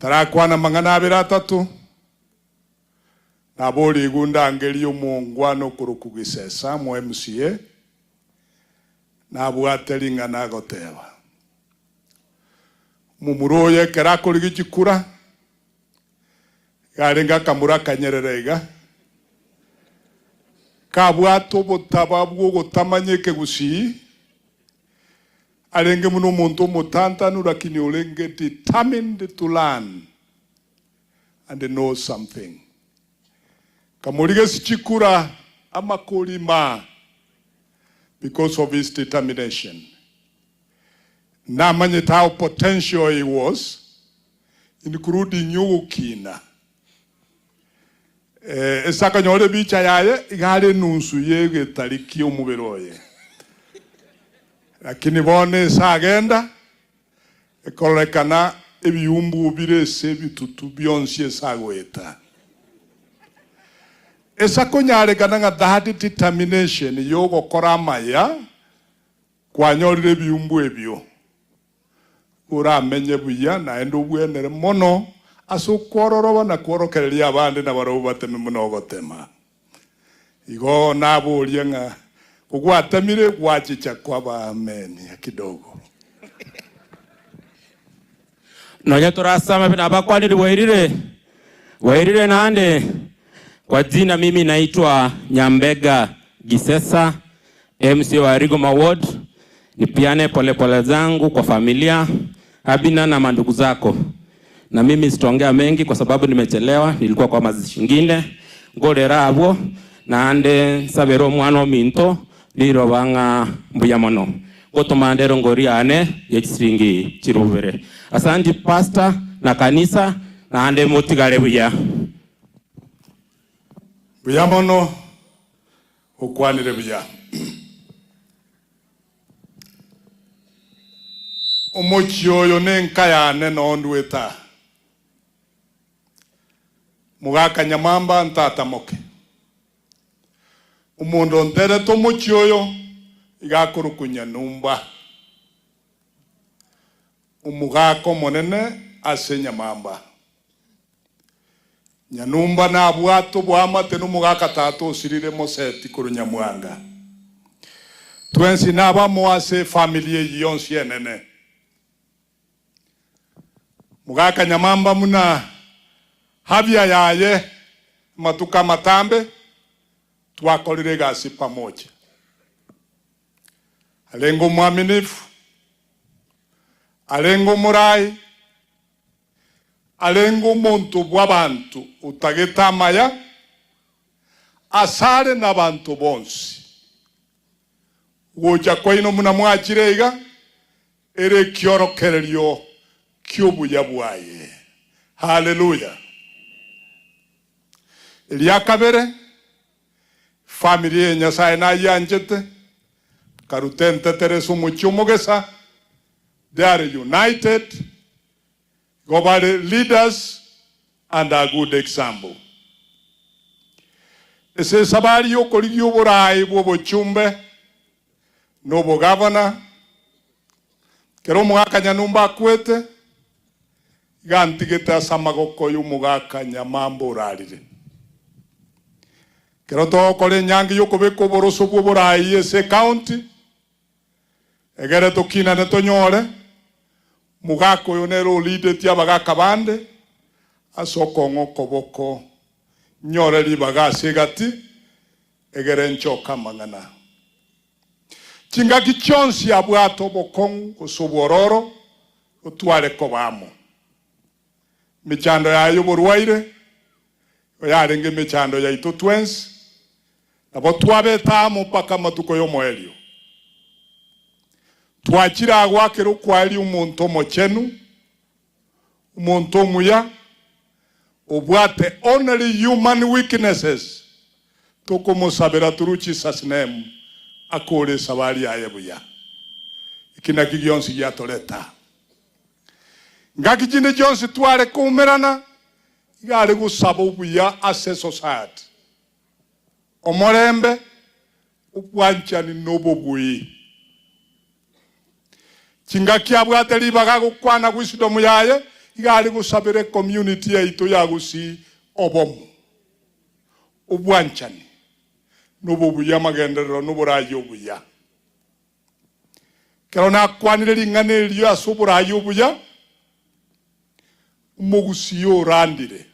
tarakwana mangana abiri atatu nabori igunda ngeri omongwano kurukugisesa mu MCA nabwateringa nagoteba mumuroye kerakori gikura garenga kamura kanyererega kabwato botaba bwo gotamanyeke Gusii arenge muno muntu mutantanu lakini olenge determined to learn and know something. Kamurige sichikura amakolima because of his determination. Namanye how potential he was in kurudi nyugukina. Esaka nyore bicha yaye igare nunsu yege tariki omuberoye. Lakini bone sagenda ekolekana ebiumbu birese bitutu byonsie sagweta. Esako nyare kananga that determination yogo koramaya kwanyorire biumbu ebyo. Ura menye buya na endo bwenere mono aso kororoba na kworokereria abande na baro bateme muno gotema. Igo nabo lienga kugwatamire gwachicha kwaba amen ya kidogo. Noja turasama bina bakwani wairire nande kwa jina mimi naitwa Nyambega Gisesa MC wa Rigoma Ward. Nipiane pole zangu kwa familia Abina na mandugu zako. Na mimi sitaongea mengi kwa sababu nimechelewa, nilikuwa kwa mazishi ngine ngorera abo na ande sabero mwana minto liro banga mbuyamono gotomandero ngoriane yechisingi chirubere. Asante pastor na kanisa na ande motigale buya buyamono okwanire buya. Omochioyo nenkayane nondweta mugaka nyamamba ntata moke umundo ntere tomochioyo igakurukunya numba umugako monene ase nyamamba nyanumba na bwato bwamate numugaka tato osirire moseti kurunya mwanga twensi naba moase familie yonsi enene mugaka nyamamba muna habia yaye matuka matambe twakolire gasi pamoja. Alengo mwaminifu, alengo murai, alengo muntu bw'abantu utagetamaya asare n'abantu bonsi. Woja kwaino muna mwachirega ere kyorokereryo ky'obuya bwaye. Hallelujah. Eliakabere familia nyasaye na yanjete karutente teresu muchumogesa. They are united, global leaders and a good example. Ese sabari yo koligyo borai bobo chumbe nobo governor kero mwaka nyanumba kwete gantigeta samagoko y'umugaka nyamambo rarire kero to kole nyangi yo kobeko boroso bwo borai ese county egere tokina ne tonyore mugako yo nero leader tia bagaka bande asoko ngokoboko nyore libagase gati egere nchoka mangana chinga kichonsi abwato bokong kusubororo utware kobamo michando yayo borwaire oyarenge michando ya ito twins nabo twabe tamo paka matuko yo moelio twachira agwakero kwali umuntu mochenu umuntu muya obwate only human weaknesses toko musabera turuchi sasnem akore sabari ayebuya ikina kigionsi ya toleta ngaki jinde jonsi tware kumerana igare gusaba ubuya ase society omorembe upwanchani nobobui chingaki abwate libaga gukwana wisdom yaye igari gusabire community yaito ya Gusii obomu ubwanchani nububuya magenderero nuburayi obuya kero nakwanire lingane lyo asuburayi obuya Gusii orandire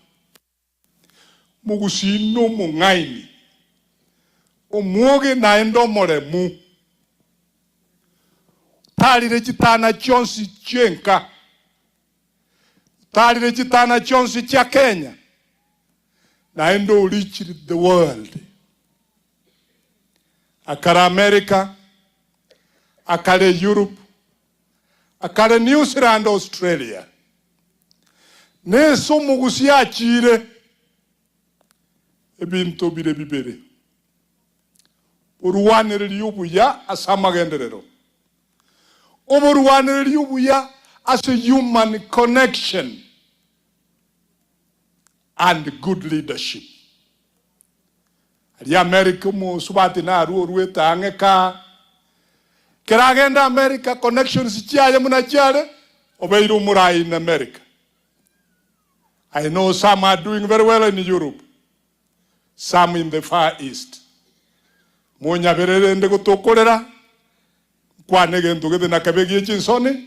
Gusii no mungaini omwoge naendo moremu talire chitana chonsi chenka talire chitana chonsi cha Kenya naendo reach the world akara America akare Europe akare New Zealand Australia neso Gusii achire ebintu bire bibere uruwanire liyubuya asamagenderero uruwanire liyubuya as a human connection and good leadership. Ali America mo subati na rueta angeka keragenda America connections chiaye muna chiare obeiru murai in America. I know some are doing very well in Europe, some in the Far East. Monya berere ndego tokolera kwa nege ntugede na kabegi chinsone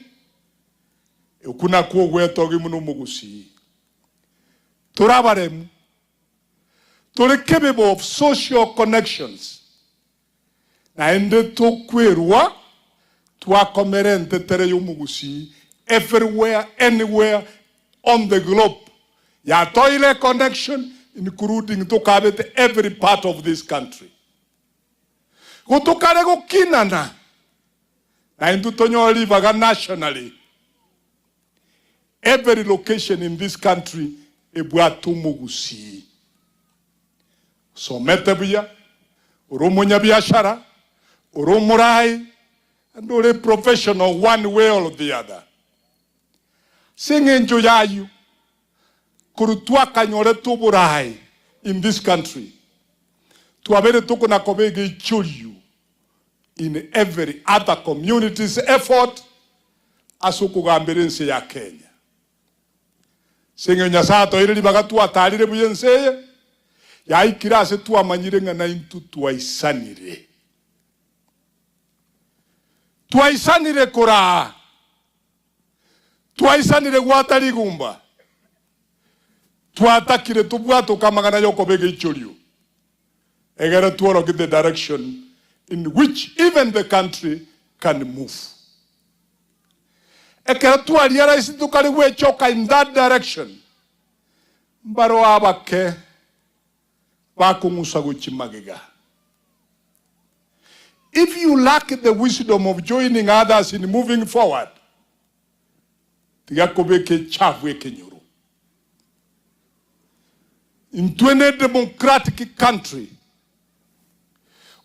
ukuna kuo gwetogi muno Gusii turabaremu turi capable of social connections na ende tokwerwa twakomere ntetere yo Gusii everywhere anywhere on the globe ya toile connection including to kabete every part of this country kutukare go kinana na indu tonyoli vaga nationally every location in this country ebwatu Gusii so metebuya uromunya biashara urumurai and ure professional one way or the other singenjo yayu kurutwa kanyore tuburai in this country tuabere tuko na kobege chulyu in every other community's effort asukugambire ya Kenya singenya sato ile libagatu atalire buyense ya ikirase tuamanyire ngana intu tuaisanire kora tuaisanire gwatari gumba tuatakire tubwato kamagana yokobege chulyu egera tuoro get the direction in which even the country can move. Ekera tuariara isi tukari wechoka in that direction. Mbaro abake bakumusa guchimagega. If you lack the wisdom of joining others in moving forward, tiga kobeke chavwe kenyuru. In a democratic country,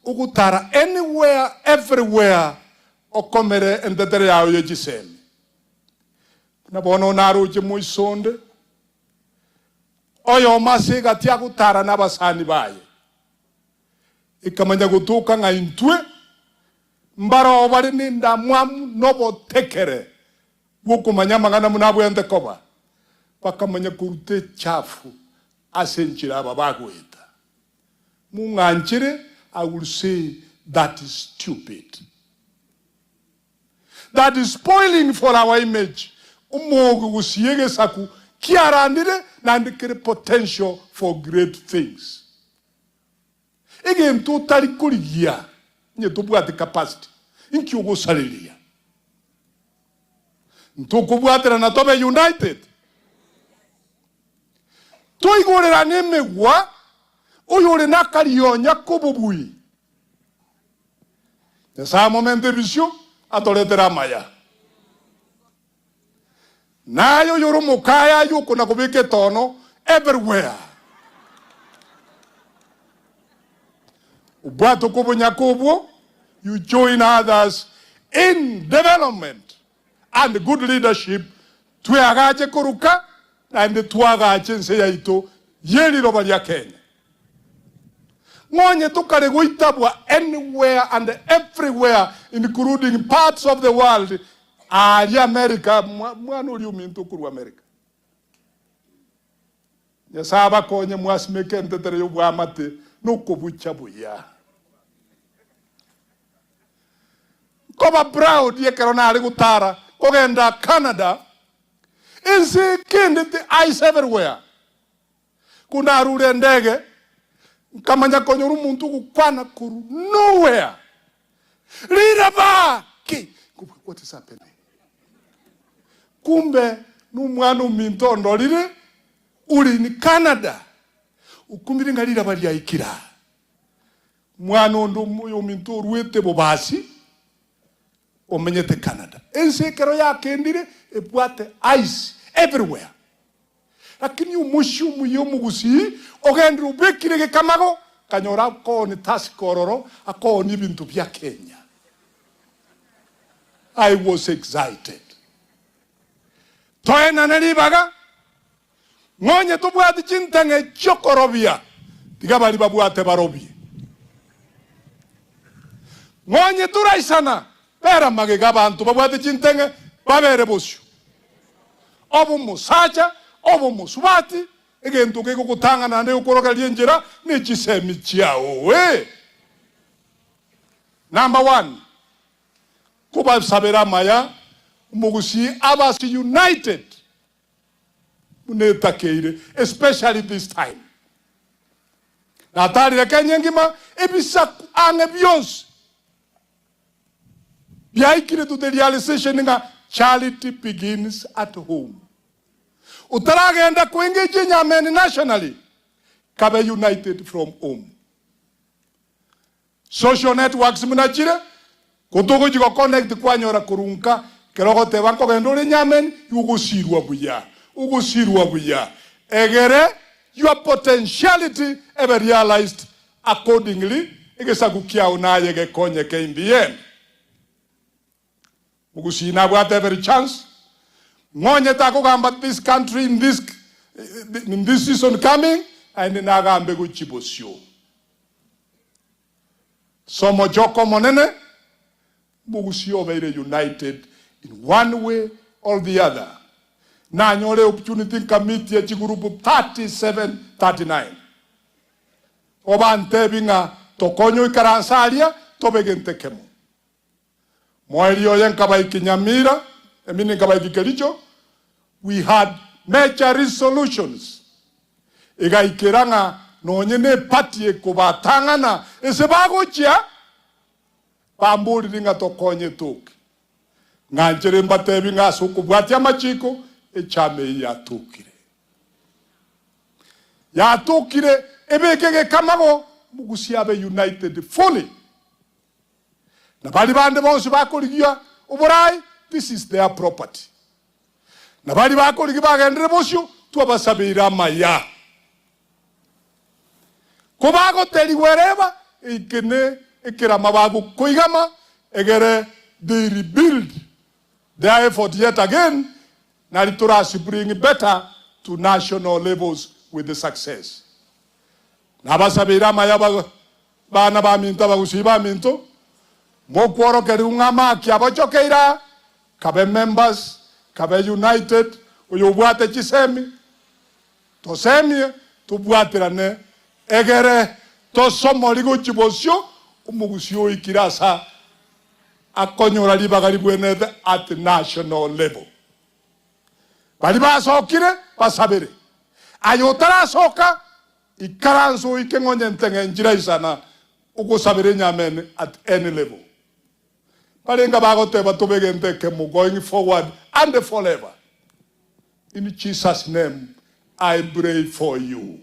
ukutara anywhere, everywhere, okomere entetere yao yejisemi. Na bono naru jimu isonde, oyo masiga tia kutara na basani baye. Ikamanya kutuka nga intue, mbaro obari ninda mwamu nobo tekere. Wukumanya mangana munabu yante koba. Pakamanya kurute chafu, asenchira babagweta. Munganchire, I will say that is stupid. That is spoiling for our image. Gusii saku kiarandire na ndikere potential for great things. Again, totally kurigia. Nye tubuate capacity. Inki ugo salilia. Ntukubuate na tobe United. Toigore na nemegwa. Oyore nakarionya kububui. Nesa momente visio atoletera maya. Nayo yoro mukaya yuko na kubike tono everywhere. Ubwato kubunya kubu, you join others in development and good leadership. Tuagaje kuruka and tuagaje nse yaito yeli roba ya Kenya. Mwenye tukare guitabwa anywhere and everywhere, including parts of the world. Ali America, mwanu liu mintu kuru America. Nyasaba konye mwasimeke ntetere yobwamate nukubucha buya. Koba proud yekerona ali gutara kogenda Canada. Insi kindi ice everywhere. Kuna rure ndege kamanya konyuru muntu kukwana kuru nowhere. Riraba ki what is happening? Kumbe numwana mintondo lire uri ni Canada. Ukumbiri ngalira bali yaikira. Mwana ndo muyo minto ruete bobasi omenyete Canada. Ensekero yake ndire ebwate ice everywhere. Lakini umushu muyo mugusii ogenda ubekire kamago kanyora ko ni tasikororo ako ni bintu bya Kenya. I was excited. Toena nalibaga ngonye tubwate chintenge chokorobia tiga bali babwate barobi. Ngonye turaisana pera magega bantu babwate chintenge babere bosyo. Obu musacha obu musubati egento ke kukutanga na ne ukoroka lienjera ne chisemi chiao we. Number 1 kuba sabera maya Mugusii abasi united munetakeire especially this time. Natali Kenya ngima ebisa ange beyonce biaikire to the realization nga charity begins at home. Utaragenda kuengage nyameni nationally kabe united from home. Social networks munachire kutogo jiko connect kwa nyora kurunka kerogo te banko gendole nyamen ugusirwa buya egere your potentiality ever realized accordingly egesa kukia unaye ge konye ke in the end. Gusii na bwate every chance ngonye tako gamba this country in this season coming and nagambe guchibosyo somo joko monene Gusii obere united in one way or the other. Na nyole opportunity committee ya chigurupu 37-39 obante binga tokonyo ikaransalia tobegente kemo moelio yenkaba ikinyamira emini nkaba ikikelicho. We had major resolutions ega ikiranga nonyene pati kubatangana esebagochia pamburi ringa tokonye tuki nganjere mbatebi ngaso kubwatia machiko echame yatukire ebekege kamago Mugusii abe united fully. Na bali bande bonse bakoligia oborai this is their property. Na bali bakoligi bagendere bosyo twabasabira maya kubago teli wherever ikene ikirama bago koigama egere they rebuild their effort yet again. Naliturasi bring better to national levels with the success. Nabasabira maya bana ba minta Gusii ba minto mokworo keri ungama kiabochokeira kabe members kabe united uyubwate chisemi tosemi tubwatirane egere tosomo ligo chibosyo Mugusii ikirasa akonyora libagari bwenete at national level. Bali basokire basabere ayotara soka ikaranso ikengonye ntenge njira isana ugusabire nyamene at any level. Bali nga bagote batobegente kemo going forward and forever. In Jesus' name I pray for you.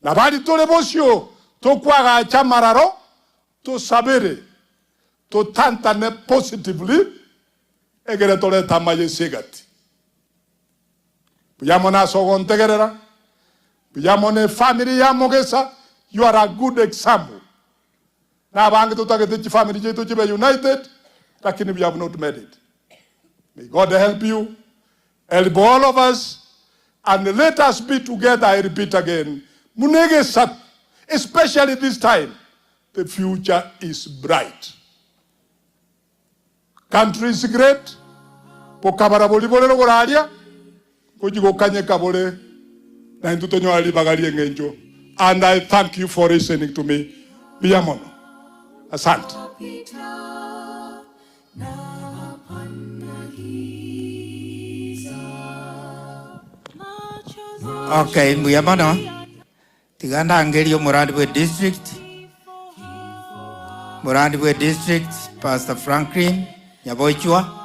Na bali tole bosyo to kwaga chamararo to sabere to tantane positively egere tole tamaye segati. Puyamona sogontegerera puyamone family yamogesa you are a good example. Na bangi tutagete family jetu chibe united lakini we have not made it. May God help you, help all of us, and let us be together. I repeat again, munegesa, especially this time, the future is bright. Country is great. Pokabara boli bole logoralia, kujigo kanye kabole na intutonyo alibagalie ngenjo. And I thank you for listening to me. Biamono. Asante. Okay, Biamono. Tiganda Angelio Morandwe District. Morandwe District, Pastor Franklin Nyaboichua.